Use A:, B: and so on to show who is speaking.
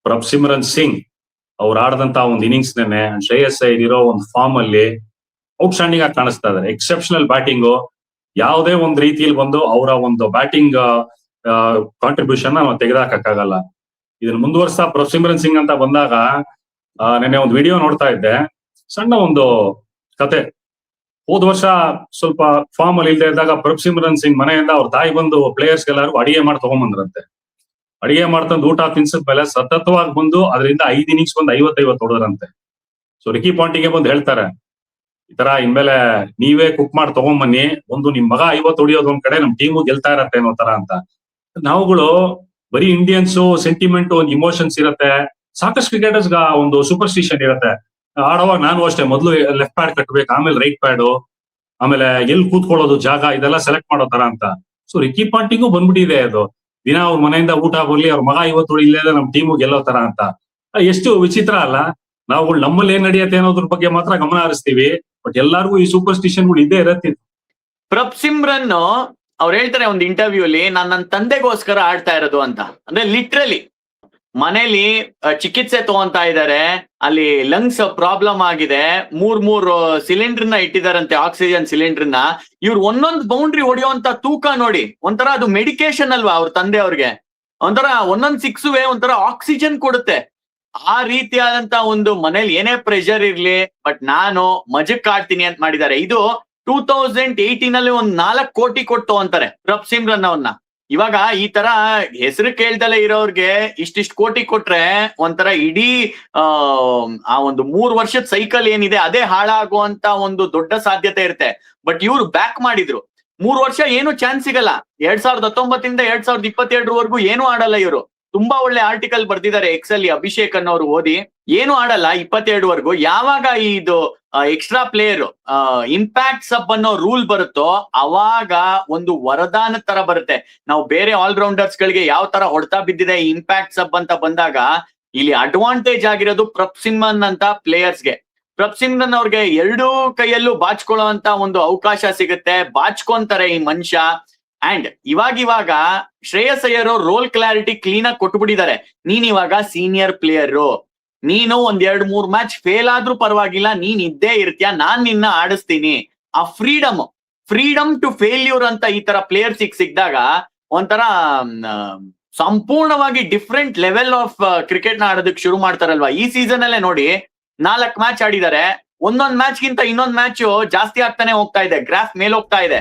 A: ಪ್ರಭ್ಸಿಮ್ರನ್ ಸಿಂಗ್ ಅವ್ರು ಆಡದಂತ ಒಂದು ಇನ್ನಿಂಗ್ಸ್ ನೆನೆ ಶ್ರೇಯಸ್ ಅಯ್ಯರ್ ಇರೋ ಒಂದು ಫಾರ್ಮ್ ಅಲ್ಲಿ ಔಟ್ಸ್ಟ್ಯಾಂಡಿಂಗ್ ಆಗಿ ಕಾಣಿಸ್ತಾ ಇದಾರೆ. ಎಕ್ಸೆಪ್ಷನಲ್ ಬ್ಯಾಟಿಂಗು, ಯಾವುದೇ ಒಂದು ರೀತಿಯಲ್ಲಿ ಬಂದು ಅವರ ಒಂದು ಬ್ಯಾಟಿಂಗ್ ಕಾಂಟ್ರಿಬ್ಯೂಷನ್ ನಾವು ತೆಗೆದಾಕಕ್ಕಾಗಲ್ಲ. ಇದನ್ನ ಮುಂದುವರ್ಸ್ತಾ ಪ್ರಭ್ಸಿಮ್ರನ್ ಸಿಂಗ್ ಅಂತ ಬಂದಾಗ ನೆನ್ನೆ ಒಂದು ವಿಡಿಯೋ ನೋಡ್ತಾ ಇದ್ದೆ, ಸಣ್ಣ ಒಂದು ಕತೆ. ಹೋದ ವರ್ಷ ಸ್ವಲ್ಪ ಫಾರ್ಮ್ ಅಲ್ಲಿ ಇಲ್ಲದೆ ಇದ್ದಾಗ ಪ್ರಭ್ಸಿಮ್ರನ್ ಸಿಂಗ್ ಮನೆಯಿಂದ ಅವ್ರ ತಾಯಿ ಬಂದು ಪ್ಲೇಯರ್ಸ್ ಎಲ್ಲರಿಗೂ ಅಡಿಗೆ ಮಾಡಿ ತಗೊಂಡ್ಬಂದ್ರಂತೆ. ಅಡಿಗೆ ಮಾಡ್ತಂದು ಊಟ ತಿನ್ಸಿದ್ಮೇಲೆ ಸತತವಾಗಿ ಬಂದು ಅದರಿಂದ 5 ಇನ್ನಿಂಗ್ಸ್ ಬಂದು 50 ಹೊಡೆದ್ರಂತೆ. ಸೊ ರಿಕಿ ಪಾಂಟಿಂಗ್ಗೆ ಬಂದು ಹೇಳ್ತಾರೆ, ಈ ತರ ಇನ್ಮೇಲೆ ನೀವೇ ಕುಕ್ ಮಾಡಿ ತಗೊಂಬನ್ನಿ, ಒಂದು ನಿಮ್ ಮಗ 50 ಹೊಡಿಯೋದು ಒಂದ್ ಕಡೆ, ನಮ್ ಟೀಮು ಗೆಲ್ತಾ ಇರತ್ತೆ ಅನ್ನೋ ತರ ಅಂತ. ನಾವುಗಳು ಬರೀ ಇಂಡಿಯನ್ಸ್ ಸೆಂಟಿಮೆಂಟ್, ಒಂದು ಇಮೋಷನ್ಸ್ ಇರತ್ತೆ. ಸಾಕಷ್ಟು ಕ್ರಿಕೆಟರ್ಸ್ ಒಂದು ಸೂಪರ್ಸ್ಟಿಷನ್ ಇರತ್ತೆ. ಆಡೋವಾಗ ನಾನು ಅಷ್ಟೇ, ಮೊದಲು ಲೆಫ್ಟ್ ಪ್ಯಾಡ್ ಕಟ್ಬೇಕು, ಆಮೇಲೆ ರೈಟ್ ಪ್ಯಾಡು, ಆಮೇಲೆ ಎಲ್ಲಿ ಕೂತ್ಕೊಳ್ಳೋದು ಜಾಗ, ಇದೆಲ್ಲ ಸೆಲೆಕ್ಟ್ ಮಾಡೋ ತರ ಅಂತ. ಸೊ ರಿಕಿ ಪಾಂಟಿಂಗು ಬಂದ್ಬಿಟ್ಟಿದೆ ಅದು. ದಿನ ಅವ್ರ ಮನೆಯಿಂದ ಊಟ ಬರ್ಲಿ, ಅವ್ರ ಮಗ 50 ಹೊಡಿಲೇ ನಮ್ ಟೀಮು ಗೆಲ್ಲೋ ತರ ಅಂತ. ಎಷ್ಟು ವಿಚಿತ್ರ ಅಲ್ಲ. ನಾವುಗಳು ನಮ್ಮಲ್ಲಿ ಏನ್ ನಡೆಯುತ್ತೆ ಅನ್ನೋದ್ರ ಬಗ್ಗೆ ಮಾತ್ರ ಗಮನ ಹರಿಸ್ತೀವಿ, ಬಟ್ ಎಲ್ಲಾರ್ಗು ಈ ಸೂಪರ್ಸ್ಟಿಷನ್ಗಳು ಇದ್ದೇ ಇರತ್ತೆ.
B: ಪ್ರಭ್ಸಿಮ್ರನ್ ಅವ್ರು ಹೇಳ್ತಾರೆ ಒಂದು ಇಂಟರ್ವ್ಯೂ ಅಲ್ಲಿ, ನಾನ್ ನನ್ನ ತಂದೆಗೋಸ್ಕರ ಆಡ್ತಾ ಇರೋದು ಅಂತ. ಅಂದ್ರೆ ಲಿಟ್ರಲಿ ಮನೇಲಿ ಚಿಕಿತ್ಸೆ ತಗೊಂತಾ ಇದ್ದಾರೆ, ಅಲ್ಲಿ ಲಂಗ್ಸ್ ಪ್ರಾಬ್ಲಮ್ ಆಗಿದೆ, 3 ಸಿಲಿಂಡರ್ನ ಇಟ್ಟಿದಾರಂತೆ, ಆಕ್ಸಿಜನ್ ಸಿಲಿಂಡರ್ನ. ಇವ್ರು ಒಂದೊಂದು ಬೌಂಡ್ರಿ ಹೊಡೆಯುವಂತ ತೂಕ ನೋಡಿ, ಒಂಥರ ಅದು ಮೆಡಿಕೇಶನ್ ಅಲ್ವಾ ಅವ್ರ ತಂದೆ ಅವ್ರಿಗೆ. ಒಂಥರ ಒಂದೊಂದ್ ಸಿಕ್ಸುವೆ ಒಂಥರ ಆಕ್ಸಿಜನ್ ಕೊಡುತ್ತೆ. ಆ ರೀತಿಯಾದಂತ ಒಂದು ಮನೇಲಿ ಏನೇ ಪ್ರೆಷರ್ ಇರ್ಲಿ, ಬಟ್ ನಾನು ಮಜಕ್ ಆಡ್ತೀನಿ ಅಂತ ಮಾಡಿದ್ದಾರೆ. ಇದು 2018 ಅಲ್ಲಿ 4 ಕೋಟಿ ಕೊಟ್ಟು ಅಂತಾರೆ ಪ್ರಭ್ಸಿಮ್ರನ್ ಅವ್ರನ್ನ. ಇವಾಗ ಈ ತರ ಹೆಸರು ಕೇಳ್ದಲೇ ಇರೋರ್ಗೆ ಇಷ್ಟಿಷ್ಟು ಕೋಟಿ ಕೊಟ್ರೆ ಒಂಥರ ಇಡೀ ಆ ಒಂದು 3 ವರ್ಷದ ಸೈಕಲ್ ಏನಿದೆ ಅದೇ ಹಾಳಾಗುವಂತ ಒಂದು ದೊಡ್ಡ ಸಾಧ್ಯತೆ ಇರುತ್ತೆ. ಬಟ್ ಇವ್ರು ಬ್ಯಾಕ್ ಮಾಡಿದ್ರು. 3 ವರ್ಷ ಏನು ಚಾನ್ಸ್ ಸಿಗಲ್ಲ. 2019 ಇಂದ 2022 ಏನು ಆಡಲ್ಲ ಇವರು. ತುಂಬಾ ಒಳ್ಳೆ ಆರ್ಟಿಕಲ್ ಬರ್ದಿದ್ದಾರೆ ಎಕ್ಸಲ್ಲಿ, ಅಭಿಷೇಕ್ ಅನ್ನೋರು ಓದಿ. ಏನು ಆಡಲ್ಲ 22 ಯಾವಾಗ ಇದು ಎಕ್ಸ್ಟ್ರಾ ಪ್ಲೇಯರ್ ಇಂಪ್ಯಾಕ್ಟ್ ಸಬ್ ಅನ್ನೋ ರೂಲ್ ಬರುತ್ತೋ ಅವಾಗ ಒಂದು ವರದಾನ ತರ ಬರುತ್ತೆ. ನಾವು ಬೇರೆ ಆಲ್ರೌಂಡರ್ಸ್ ಗಳಿಗೆ ಯಾವ ತರ ಹೊಡ್ತಾ ಬಿದ್ದಿದೆ ಇಂಪ್ಯಾಕ್ಟ್ ಸಬ್ ಅಂತ ಬಂದಾಗ, ಇಲ್ಲಿ ಅಡ್ವಾಂಟೇಜ್ ಆಗಿರೋದು ಪ್ರಭ್ಸಿಮ್ರನ್ ಅಂತ ಪ್ಲೇಯರ್ಸ್ಗೆ. ಪ್ರಭ್ಸಿಮ್ರನ್ ಅವ್ರಿಗೆ 2 ಕೈಯಲ್ಲೂ ಬಾಚ್ಕೊಳ್ಳೋ ಅಂತ ಒಂದು ಅವಕಾಶ ಸಿಗುತ್ತೆ, ಬಾಚ್ಕೊಂತಾರೆ ಈ ಮನುಷ್ಯ. ಅಂಡ್ ಇವಾಗ Shreyas Iyer role clarity clean ಆಗಿ ಕೊಟ್ಬಿಟ್ಟಿದ್ದಾರೆ. ನೀನ್ ಇವಾಗ ಸೀನಿಯರ್ ಪ್ಲೇಯರ್, ನೀನು 1-2-3 ಮ್ಯಾಚ್ ಫೇಲ್ ಆದ್ರೂ ಪರವಾಗಿಲ್ಲ, ನೀನ್ ಇದ್ದೇ ಇರ್ತೀಯ, ನಾನ್ ನಿನ್ನ ಆಡಿಸ್ತೀನಿ. ಆ ಫ್ರೀಡಮ್ ಟು ಫೇಲ್ಯೂರ್ ಅಂತ ಈ ತರ ಪ್ಲೇಯರ್ಸ್ ಸಿಕ್ಕಿದಾಗ ಒಂಥರ ಸಂಪೂರ್ಣವಾಗಿ ಡಿಫ್ರೆಂಟ್ ಲೆವೆಲ್ ಆಫ್ ಕ್ರಿಕೆಟ್ ನ ಆಡೋದಕ್ಕೆ ಶುರು ಮಾಡ್ತಾರಲ್ವಾ. ಈ ಸೀಸನ್ ಅಲ್ಲೇ ನೋಡಿ 4 ಮ್ಯಾಚ್ ಆಡಿದ್ದಾರೆ. ಒಂದೊಂದ್ ಮ್ಯಾಚ್ ಗಿಂತ ಇನ್ನೊಂದ್ ಮ್ಯಾಚ್ ಜಾಸ್ತಿ ಆಗ್ತಾನೆ ಹೋಗ್ತಾ ಇದೆ, ಗ್ರಾಫ್ ಮೇಲ್ ಹೋಗ್ತಾ ಇದೆ.